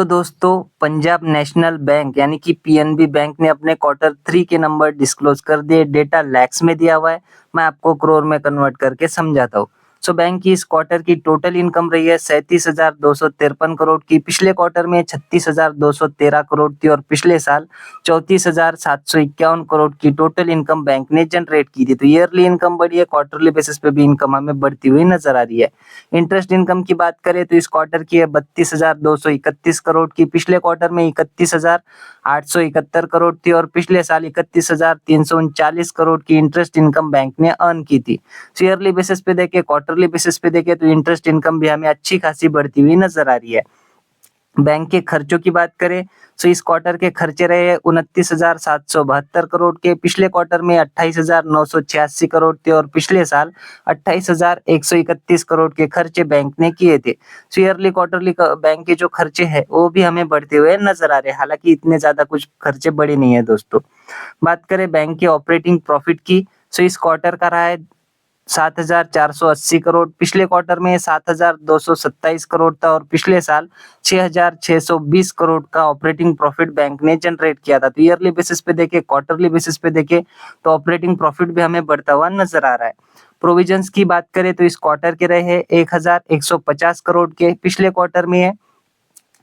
तो दोस्तों Punjab national bank यानी कि पीएनबी बैंक ने अपने क्वार्टर 3 के नंबर डिस्क्लोज कर दिए। डेटा लैक्स में दिया हुआ है, मैं आपको करोड़ में कन्वर्ट करके समझाता हूँ। सो बैंक की इस क्वार्टर की टोटल इनकम रही है 37,253 करोड़ की। पिछले क्वार्टर में 36,213 करोड़ थी और पिछले साल 34,751 करोड़ की टोटल इनकम बैंक ने जनरेट की थी। तो ईयरली इनकम बढ़ी है, क्वार्टरली बेसिस पे भी इनकम हमें बढ़ती हुई नजर आ रही है। इंटरेस्ट इनकम की बात करें तो इस क्वार्टर की है 32,231 करोड़ की। पिछले क्वार्टर में 31,871 करोड़ थी और पिछले साल 31,339 करोड़ की इंटरेस्ट इनकम बैंक ने अर्न की थी। ईयरली बेसिस पे देखें, क्वार्टरली बेसिस पे देखें तो इंटरेस्ट इनकम भी हमें अच्छी खासी बढ़ती हुई नजर आ रही है। बैंक के खर्चों की बात करें तो इस क्वार्टर के खर्चे रहे 29,772 करोड़ के। पिछले क्वार्टर में 28,986 करोड़ थे और पिछले साल 28,131 करोड़ के खर्चे बैंक ने किए थे। ईयरली क्वार्टरली बैंक के जो खर्चे हैं वो भी हमें बढ़ते हुए नजर आ रहे हैं, हालांकि इतने ज्यादा कुछ खर्चे बढ़े नहीं है दोस्तों। बात करें बैंक के ऑपरेटिंग प्रॉफिट की, तो इस क्वार्टर का रहा है 7,480 करोड़। पिछले क्वार्टर में 7,227 करोड़ था और पिछले साल 6,620 करोड़ का ऑपरेटिंग प्रॉफिट बैंक ने जनरेट किया था। तो ईयरली बेसिस पे देखें, क्वार्टरली बेसिस पे देखें तो ऑपरेटिंग प्रॉफिट भी हमें बढ़ता हुआ नजर आ रहा है। प्रोविजंस की बात करें तो इस क्वार्टर के रहे 1,150 करोड़ के। पिछले क्वार्टर में है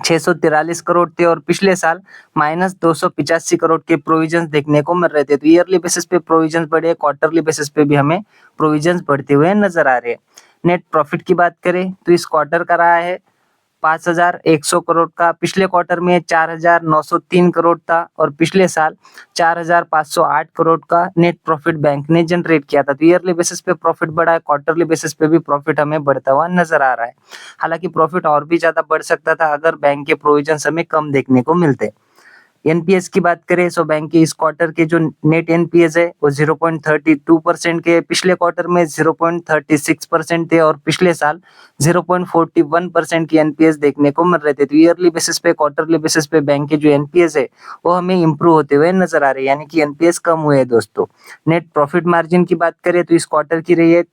643 करोड़ थे और पिछले साल -285 करोड़ के प्रोविजंस देखने को मिल रहे थे। तो ईयरली बेसिस पे प्रोविजंस बढ़े, क्वार्टरली बेसिस पे भी हमें प्रोविजंस बढ़ते हुए नजर आ रहे हैं। नेट प्रॉफिट की बात करें तो इस क्वार्टर का रहा है 5,100 करोड़ का। पिछले क्वार्टर में 4,903 करोड़ था और पिछले साल 4,508 करोड़ का नेट प्रॉफिट बैंक ने जनरेट किया था। तो ईयरली बेसिस पे प्रॉफिट बढ़ा है, क्वार्टरली बेसिस पे भी प्रॉफिट हमें बढ़ता हुआ नजर आ रहा है। हालांकि प्रॉफिट और भी ज्यादा बढ़ सकता था अगर बैंक के प्रोविजन हमें कम देखने को मिलते। एनपीएस की बात करें तो बैंक के इस क्वार्टर के जो नेट एनपीएस है वो 0.32% के। पिछले क्वार्टर में 0.36% थे और पिछले साल 0.41% की एनपीएस देखने को मिल रहे थे। तो ईयरली बेसिस पे, क्वार्टरली बेसिस पे बैंक के जो एनपीएस है वो हमें इंप्रूव होते हुए नजर आ रहे हैं, यानी कि एनपीएस कम हुए हैं दोस्तों। नेट प्रॉफिट मार्जिन की बात करें तो इस क्वार्टर की रही है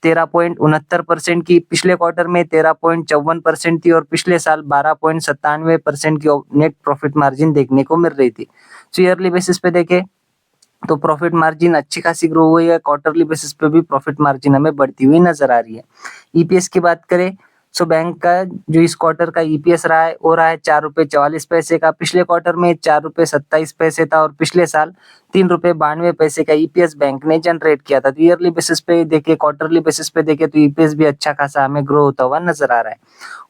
13.69% की। पिछले क्वार्टर में 13.54% थी और पिछले साल 12.97% की नेट प्रॉफिट मार्जिन देखने को मिल रही थी। तो ईयरली बेसिस पे देखें तो प्रॉफिट मार्जिन अच्छी खासी ग्रो हुई है, क्वार्टरली बेसिस पे भी प्रॉफिट मार्जिन हमें बढ़ती हुई नजर आ रही है। ईपीएस की बात करें सो बैंक का जो इस क्वार्टर का ईपीएस रहा है वो रहा है 4 रुपए 44 पैसे का। पिछले क्वार्टर में 4 रुपए 27 पैसे था और पिछले साल 3 रुपए 92 पैसे का ईपीएस बैंक ने जनरेट किया था। तो ईयरली बेसिस पे देखे, क्वार्टरली बेसिस पे देखे तो ईपीएस भी अच्छा खासा हमें ग्रो होता हुआ नजर आ रहा है।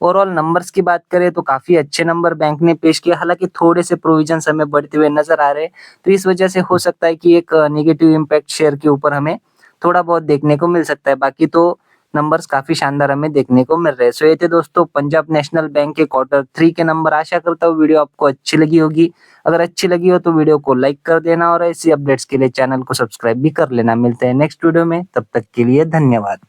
ओवरऑल नंबर्स की बात करें तो काफी अच्छे नंबर बैंक ने पेश किया, हालांकि थोड़े से प्रोविजन हमें बढ़ते हुए नजर आ रहे हैं। तो इस वजह से हो सकता है कि एक नेगेटिव इम्पैक्ट शेयर के ऊपर हमें थोड़ा बहुत देखने को मिल सकता है। बाकी तो नंबर्स काफी शानदार हमें देखने को मिल रहे हैं। सो ये थे दोस्तों पंजाब नेशनल बैंक के क्वार्टर 3 के नंबर। आशा करता हूँ वीडियो आपको अच्छी लगी होगी। अगर अच्छी लगी हो तो वीडियो को लाइक कर देना और ऐसी अपडेट्स के लिए चैनल को सब्सक्राइब भी कर लेना। मिलते हैं नेक्स्ट वीडियो में, तब तक के लिए धन्यवाद।